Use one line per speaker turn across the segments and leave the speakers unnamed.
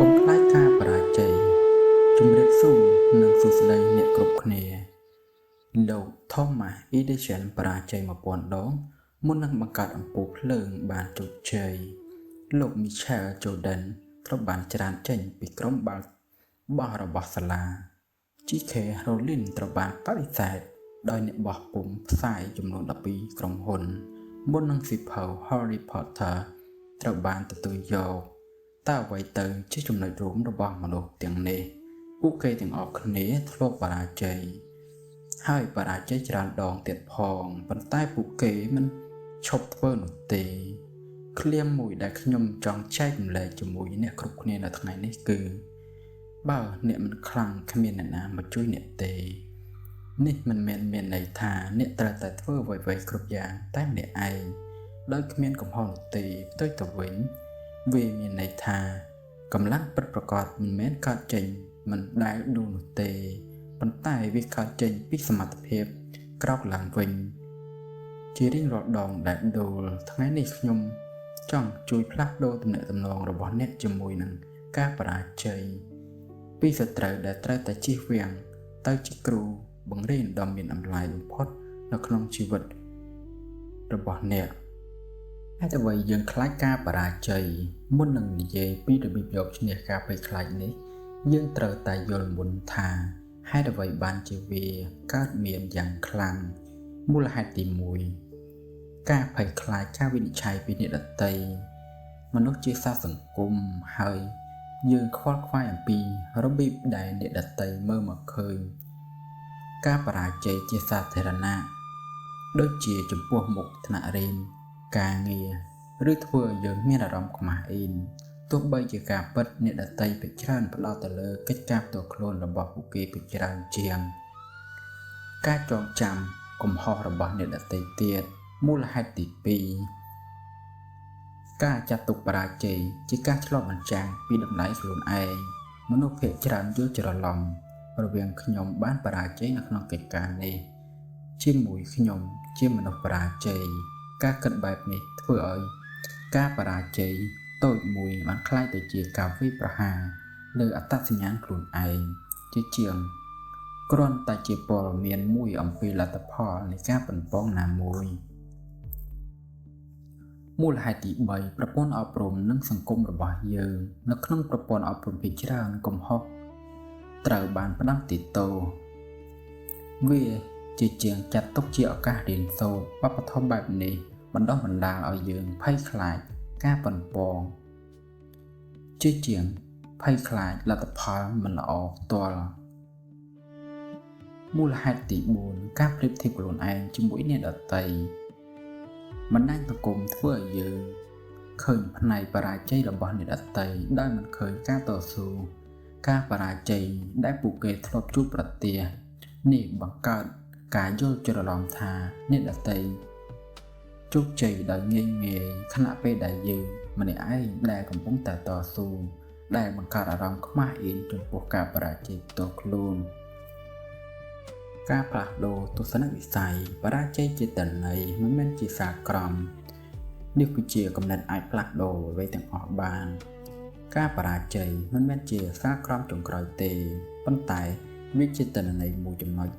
កុំខ្លាចការបរាជ័យជំរាបសួរនិងសួស្តីអ្នកគ្រប់គ្នាលោក Thomas Edison បរាជ័យ1000 ដងមុននឹងបង្កើតអំពូលភ្លើងបានជោគជ័យលោក Michael Jordan ត្រូវបានច្រានចេញពីក្រុមបាល់បោះរបស់សាលា J.K. Rowling ត្រូវបានបដិសេធដោយអ្នកបោះពុម្ពផ្សាយចំនួន12ក្រុមហ៊ុនមុននឹងសៀវភៅ Harry Potter ត្រូវបានទទួលយកតើអ្វីទៅជាចំណុចរួមរបស់មនុស្សទាំងនេះពួកគេទាំងអស់គ្នាធ្លាប់បរាជ័យហើយបរាជ័យច្រើនដងទៀតផងប៉ុន្តែពួកគេមិនឈប់ធ្វើនោះទេឃ្លាមមួយដែលខ្ញុំចង់ចែកម្លែកជាមួយអ្នកគ្រប់គ្នានៅថ្ងៃនេះគឺបើអ្នកមិនខ្លាំងគ្មានអ្នកណាមកជួយអ្នកទេនេះមិនមែនមានន័យថាអ្នកត្រូវតែធ្វើអ្វីៗគ្រប់យ៉ាងតែម្នាក់ឯងដោយគ្មានកំហុសនោះទេផ្ទុយទៅវិញវាមានន័យថាកម្លាំងពិតប្រាកដមិនមែនកើតចេញមិនដែលដួលនោះទេប៉ុន្តែវាកើតចេញពីសមត្ថភាពក្រោកឡើងវិញជារៀងរាល់ដងដែលដួលថ្ងៃនេះខ្ញុំចង់ជួយផ្លាស់ប្ដូរទំនាក់ទំនងរបស់អ្នកជាមួយនឹងការបរាជ័យពីសត្រូវដែលត្រូវតែជៀសវាងទៅជាគ្រូបង្រៀនដ៏មានតម្លៃបំផុតនៅក្នុងជីវិតរបស់អ្នកហេតុអ្វីយើងខ្លាចការបរាជ័យមុននឹងនិយាយពីរបៀបយកឈ្នះការភ័យខ្លាចនេះយើងត្រូវតែយល់មុនថាហេតុអ្វីបានជាវាកើតមានយ៉ាងខ្លាំងមូលហេតុទី1ការភ័យខ្លាចការវិនិច្ឆ័យពីអ្នកដទៃមនុស្សជាសត្វសង្គមហើយយើងខ្វល់ខ្វាយអំពីរបៀបដែលអ្នកដទៃមើលមកឃើញការបរាជ័យជាសាធារណៈដូចជាចំពោះមុខថ្នាក់រៀនការងារឬធ្វើឲ្យយើងមានអារម្មណ៍ខ្មាស់អៀនទោះបីជាការពិតអ្នកដទៃភាគច្រើនផ្ដោតទៅលើកិច្ចការផ្ទាល់ខ្លួនរបស់ពួកគេភាគច្រើនជាងការចងចាំកំហុសរបស់អ្នកដទៃទៀតមូលហេតុទី2ការចាត់ទុកបរាជ័យជាការឆ្លុះបញ្ចាំងពីតម្លៃខ្លួនឯងមនុស្សភាគច្រើនយល់ច្រឡំរវាងខ្ញុំបានបរាជ័យនៅក្នុងកិច្ចការនេះជាមួយខ្ញុំជាមនុស្សបរាជ័យការគិតបែបនេះធ្វើឲ្យការបរាជ័យតូចមួយបានคล้ายទៅជាការវាយប្រហារលើអត្តសញ្ញាណខ្លួនឯងជាជាងគ្រាន់តែជាព័ត៌មានមួយអំពីលទ្ធផលនៃការប៉ុនប៉ងណាមួយមូលហេតុទី3ប្រព័ន្ធអប់រំនិងសង្គមរបស់យើងនៅក្នុងប្រព័ន្ធអប់រំភាគច្រើនកំហុសត្រូវបានផ្ដាំទីតោវាជាជាងចាត់ទុកជាឱកាសរៀនសូត្រវប្បធម៌បែបនេះបណ្ដុះបណ្ដាលឲ្យយើងភ័យខ្លាចការប៉ុនប៉ងជាជាងភ័យខ្លាចលទ្ធផលមិនល្អផ្ទាល់មូលហេតុទី4ការប្រៀបធៀបខ្លួនឯងជាមួយអ្នកដទៃបណ្ដាញសង្គមធ្វើឲ្យយើងឃើញផ្នែកបរាជ័យរបស់អ្នកដទៃដោយមិនឃើញការតស៊ូការបរាជ័យដែលពួកគេធ្លាប់ជួបប្រទះនេះបង្កើតការយល់ច្រឡំថាអ្នកដទៃជោគជ័យដោយងាយខណៈពេលដែលយើងម្នាក់ឯងដែលកំពុងតែតស៊ូដែលបង្កើតអារម្មណ៍ខ្មាស់អៀនចំពោះការបរាជ័យផ្ទាល់ខ្លួនការផ្លាស់ប្ដូរទស្សនវិស័យបរាជ័យជាតន័យមិនមែនជាសារក្រមនេះគឺជាគំនិតអាចផ្លាស់ប្ដូរអ្វីទាំងអស់បានការបរាជ័យមិនមែនជាសារក្រមចុងក្រោយទេប៉ុន្តែវាជាតន័យមួយចំណុច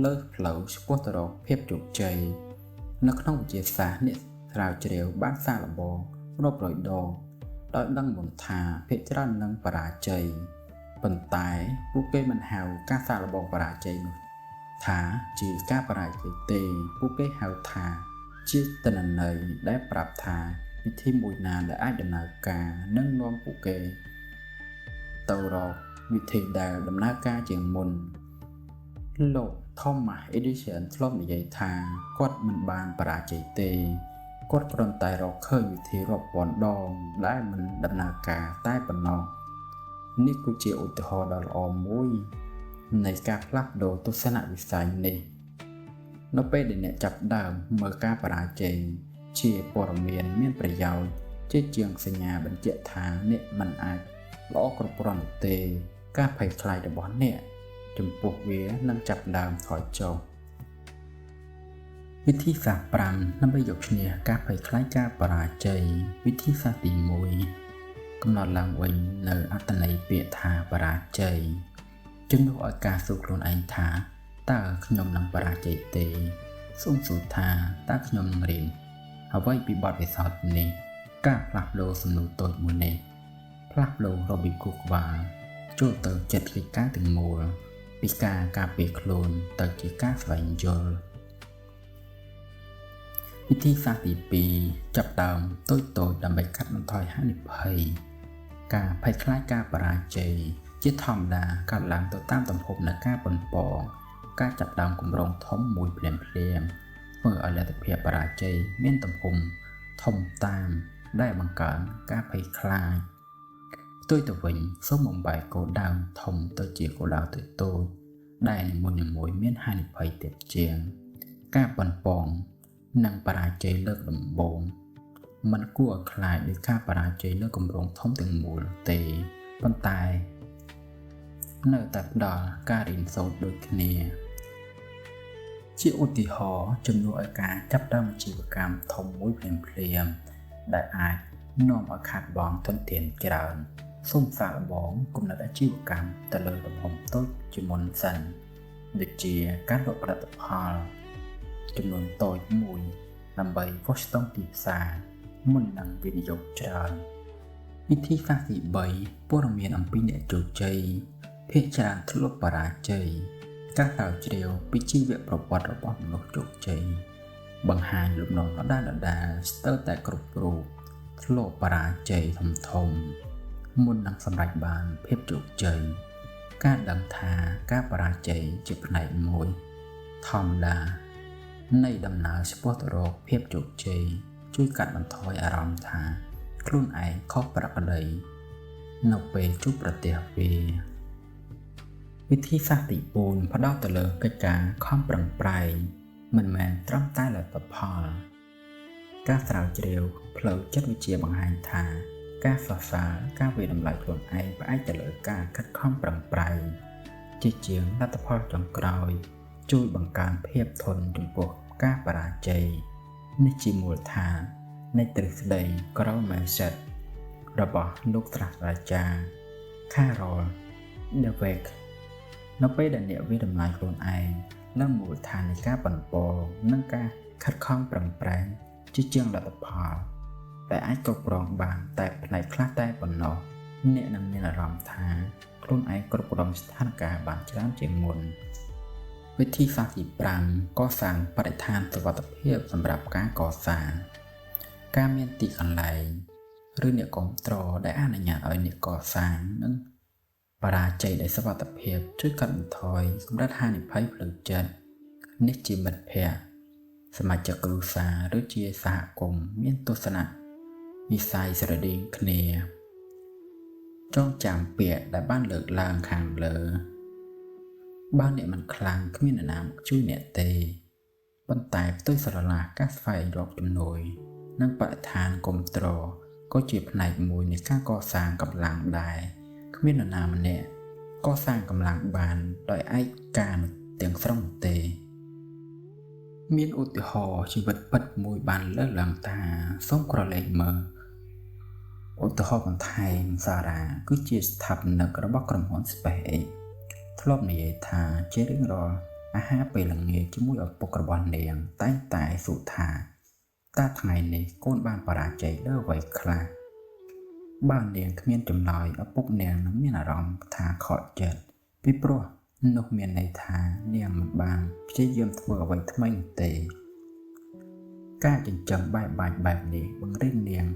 លើផ្លូវឆ្ពោះទៅរកភាពជោគជ័យនៅក្នុងវិទ្យាសាស្ត្រអ្នកស្រាវជ្រាវបានសាកល្បងរាប់រយដងដោយដឹងមុនថាភាគច្រើននឹងបរាជ័យប៉ុន្តែពួកគេមិនហៅការសាកល្បងបរាជ័យនោះថាជាការបរាជ័យទេពួកគេហៅថាជាទិន្នន័យដែលប្រាប់ថាវិធីមួយណាដែលអាចដំណើរការនិងនាំពួកគេទៅរកវិធីដែលដំណើរការជាងមុនលោក Thomas Edison ធ្លាប់និយាយថាគាត់មិនបានបរាជ័យទេគាត់គ្រាន់តែរកឃើញវិធីរាប់ពាន់ដងដែលមិនដំណើរការតែប៉ុណ្ណោះនេះគឺជាឧទាហរណ៍ដ៏ល្អមួយនៃការផ្លាស់ប្ដូរទស្សនវិស័យនេះនៅពេលដែលអ្នកចាប់ផ្ដើមមើលការបរាជ័យជាព័ត៌មានប្រយោជន៍ជាជាងសញ្ញាបញ្ជាក់ថាអ្នកមិនអាចល្អគ្រប់គ្រាន់នោះទេការភ័យខ្លាចរបស់អ្នកចំពោះវានឹងចាប់ផ្ដើមថយចុះវិធីសាស្ត្រ5ដើម្បីយកឈ្នះការភ័យខ្លាចការបរាជ័យវិធីសាស្ត្រទី1 កំណត់ឡើងវិញនៅអត្ថន័យពាក្យថាបរាជ័យជំនួសឲ្យការសួរខ្លួនឯងថាតើខ្ញុំនឹងបរាជ័យទេសូមសួរថាតើខ្ញុំនឹងរៀនអ្វីពីបទពិសោធន៍នេះការផ្លាស់ប្ដូរសំណួរតូចមួយនេះផ្លាស់ប្ដូររបៀបគូក្បាលចូលទៅចិត្តកិច្ចការទាំងមូលពីការការពារខ្លួនទៅជាការស្វែងយល់វិធីសាស្ត្រទី2ចាប់ដើមតូចដើម្បីកាត់បន្ថយហានិភ័យការភ័យខ្លាចការបរាជ័យជាធម្មតាកើតឡើងទៅតាមទំហំនៃការប៉ុនប៉ងការចាប់ដើមគម្រោងធំមួយភ្លាមធ្វើឲ្យលទ្ធភាពបរាជ័យមានទំហំធំតាមដែលបង្កើនការភ័យខ្លាចផ្ទុយទៅវិញសូមបំបែកគោលដៅធំទៅជាគោលដៅតូចដែលនីមួយៗមានហានិភ័យទាបជាងការប៉ុនប៉ងនិងបរាជ័យលើកដំបូងมันគួរឲ្យខ្លាចដោយការបរាជ័យលើគម្រោងធំទាំងមូលទេប៉ុន្តែនៅតែផ្ដល់ការរៀនសូត្រដូចគ្នាជាឧទាហរណ៍ជំនួសឲ្យការចាប់ផ្ដើមអាជីវកម្មធំមួយភ្លាមដែលអាចនាំឲ្យខាតបង់ធនធានច្រើនសូមសាកល្បងគំនិតអាជីវកម្មទៅលើទំហំតូចជាមុនសិនដូចជាការលក់ផលិតផលចំនួនតូចមួយដើម្បីវាស់ស្ទង់ទីផ្សារមុននឹងវិនិយោគច្រើនវិធីសាស្ត្រទី3ព័ត៌មានអំពីអ្នកជោគជ័យភាគច្រើនធ្លាប់បរាជ័យការស្រាវជ្រាវពីជីវប្រវត្តិរបស់មនុស្សជោគជ័យបង្ហាញលំនាំដដែលស្ទើរតែគ្រប់រូបធ្លាប់បរាជ័យធំមុននឹងសម្រេចបានភាពជោគជ័យការដឹងថាការបរាជ័យជាផ្នែកមួយធម្មតានៃដំណើរឆ្ពោះទៅរកភាពជោគជ័យជួយកាត់បន្ថយអារម្មណ៍ថាខ្លួនឯងខុសប្រក្រតីនៅពេលជួបប្រទះវាវិធីសាស្ត្រទី4ផ្ដោតទៅលើកិច្ចការខំប្រឹងប្រែងមិនមែនត្រឹមតែលទ្ធផលការស្រាវជ្រាវផ្លូវចិត្តវិទ្យាបង្ហាញថាការសរសើរការវាយតម្លៃខ្លួនឯងផ្អែកទៅលើការខិតខំប្រឹងប្រែងជាជាងលទ្ធផលចុងក្រោយជួយបង្កើនភាពធន់ចំពោះការបរាជ័យនេះជាមូលដ្ឋាននៃទ្រឹស្ដី Growth Mindset របស់លោកសាស្ត្រាចារ្យ Carol Dweck នៅពេលដែលអ្នកវាយតម្លៃខ្លួនឯងលើមូលដ្ឋាននៃការបន្តនិងការខិតខំប្រឹងប្រែងជាជាងលទ្ធផលតែអាចគ្រប់គ្រងបានតែផ្នែកខ្លះតែប៉ុណ្ណោះអ្នកនឹងមានអារម្មណ៍ថាខ្លួនឯងគ្រប់គ្រងស្ថានភាពបានច្រើនជាងមុនវិធីសាស្ត្រទី5កសាងបរិស្ថានសុវត្ថិភាពសម្រាប់ការកសាងការមានទីកន្លែងឬអ្នកគាំទ្រដែលអនុញ្ញាតឲ្យអ្នកកសាងនិងបរាជ័យដោយសុវត្ថិភាពជួយកាត់បន្ថយកម្រិតហានិភ័យផ្លូវចិត្តនេះជាមិត្តភ័ក្តិសមាជិកគ្រួសារឬជាសហគមន៍មានទស្សនៈវិស័យស្រដៀងគ្នាចងចាំពាក្យដែលបានលើកឡើងខាងលើបើអ្នកមិនខ្លាំងគ្មានអ្នកណាមកជួយអ្នកទេប៉ុន្តែផ្ទុយស្រឡះការស្វែងរកជំនួយនិងបរិស្ថានគាំទ្រក៏ជាផ្នែកមួយនៃការកសាងកម្លាំងដែរគ្មាននរណាម្នាក់កសាងកម្លាំងបានដោយឯកាទាំងស្រុងទេមានឧទាហរណ៍ជីវិតពិតមួយបានលើកឡើងថាសូមក្រឡេកមើលឧទាហរណ៍បន្ថែមសារ៉ាគឺជាស្ថាបនិករបស់ក្រុមហ៊ុន SpaceX ធ្លាប់និយាយថាជារៀងរាល់អាហារពេលល្ងាចជាមួយឪពុករបស់នាងតែងតែសួរថាតើថ្ងៃនេះកូនបានបរាជ័យលើអ្វីខ្លះបើនាងគ្មានចម្លើយឪពុកនាងនឹងមានអារម្មណ៍ថាខកចិត្តពីព្រោះនោះមានន័យថានាងមិនបានព្យាយាមធ្វើអ្វីថ្មីនោះទេការចិញ្ចឹមបែបបាច់បែបនេះបង្រៀននាង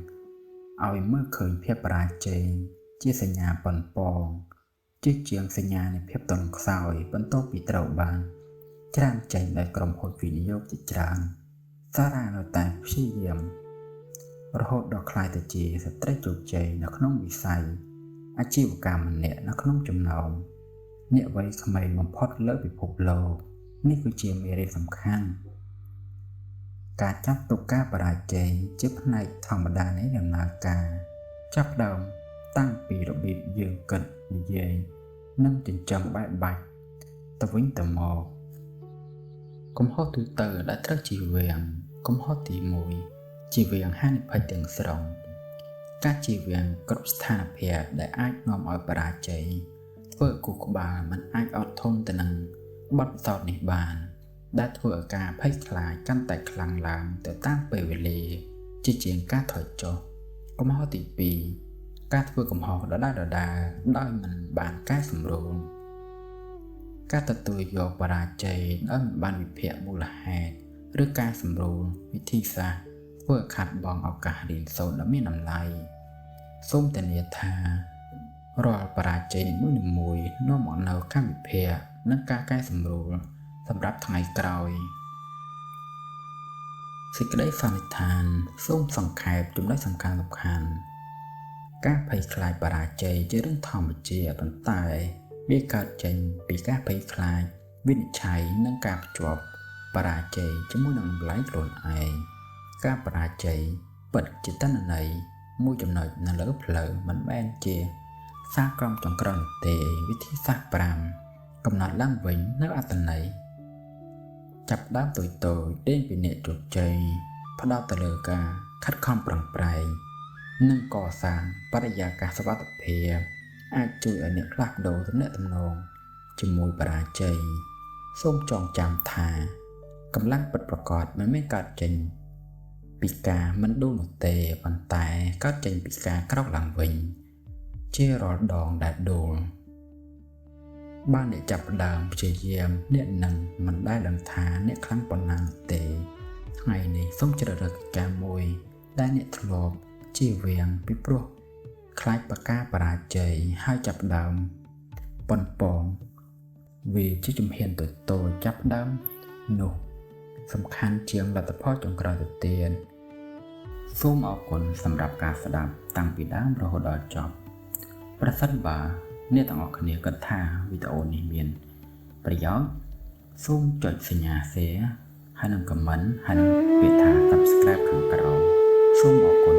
ឲ្យមើលឃើញភាពបរាជ័យជាសញ្ញាប៉ុនប៉ងជាជាងសញ្ញានៃភាពទន់ខ្សោយបន្ទាប់ពីត្រូវបានច្រានចេញដោយក្រុមហ៊ុនវិនិយោគជាច្រើនសារ៉ានៅតែព្យាយាមរហូតដល់ក្លាយទៅជាស្ត្រីជោគជ័យនៅក្នុងវិស័យអាជីវកម្មម្នាក់នៅក្នុងចំណោមអ្នកវ័យក្មេងបំផុតលើពិភពលោកនេះគឺជាមេរៀនសំខាន់ការចាត់ទុកការបរាជ័យជាផ្នែកធម្មតានៃដំណើរការចាប់ផ្ដើមតាំងពីរបៀបយើងគិតនិយាយនិងចិញ្ចឹមបែបបាច់ទៅវិញទៅមកកំហុសទូទៅដែលត្រូវជៀសវាងកំហុសទី1ជៀសវាងហានិភ័យទាំងស្រុង ការជៀសវាងគ្រប់ស្ថានភាពដែលអាចនាំឲ្យបរាជ័យធ្វើឲ្យគូក្បាលមិនអាចអត់ធន់ទៅនឹងបទពិសោធន៍នេះបានដែលធ្វើឲ្យការភ័យខ្លាចកាន់តែខ្លាំងឡើងទៅតាមពេលវេលាជាជាងការថយចុះកំហុសទី2ការធ្វើកំហុសដដែលដោយមិនបានកែសម្រួលការទទួលយកបរាជ័យដោយមិនបានវិភាគមូលហេតុឬការសម្រួលវិធីសាស្ត្រធ្វើឲ្យខាត់បង់ឱកាសរៀនសូត្រដ៏មានតម្លៃសូមធានាថារាល់បរាជ័យនីមួយៗនាំមកនូវការវិភាគនិងការកែសម្រួលសម្រាប់ថ្ងៃក្រោយសេចក្តីសន្និដ្ឋានសូមសង្ខេបចំណុចសំខាន់ការភ័យខ្លាចបរាជ័យជារឿងធម្មជាតិប៉ុន្តែវាកើតចេញពីការភ័យខ្លាចវិនិច្ឆ័យនិងការភ្ជាប់បរាជ័យជាមួយនឹងតម្លៃខ្លួនឯងការបរាជ័យពិតជាតនន័យមួយចំណុចនៅលើផ្លូវមិនមែនជាសារក្រមចង្ក្រឹងទេវិធីសាស្ត្រ5កំណត់ឡើងវិញនៅអត្ថន័យចាប់ដើមតូចដេញពីអ្នកជោគជ័យផ្ដោតទៅលើការខិតខំប្រឹងប្រែងនិងកសាងបរិយាកាសសុវត្ថិភាពអាចជួយឲ្យអ្នកផ្លាស់ប្ដូរទំនាក់ទំនងជាមួយបរាជ័យសូមចងចាំថាកម្លាំងពិតប្រាកដមិនមែនកើតចេញពីការមិនដួលនោះទេប៉ុន្តែកើតចេញពីការក្រោកឡើងវិញជារាល់ដងដែលដួលបានអ្នកចាប់ផ្ដើមព្យាយាមអ្នកនឹងមិនដែលដឹងថាអ្នកខ្លាំងប៉ុណ្ណាទេថ្ងៃនេះសូមជ្រើសរើសការមួយដែលអ្នកធ្លាប់ជៀសវាងពីព្រោះខ្លាចប្រការបរាជ័យហើយចាប់ផ្ដើមប៉ុនប៉ងវាជាជំហានតូចចាប់ផ្ដើមនោះសំខាន់ជាងលទ្ធផលចុងក្រោយទៅទៀតសូមអរគុណសម្រាប់ការស្ដាប់តាំងពីដើមរហូតដល់ចប់ប្រសិនបើអ្នកទាំងអស់គ្នាគិតថាវីដេអូនេះមានប្រយោជន៍សូមចុចសញ្ញា Share ហើយនិង Comment ហើយនិងពាក្យថា Subscribe ខាងក្រោមសូមអរគុណ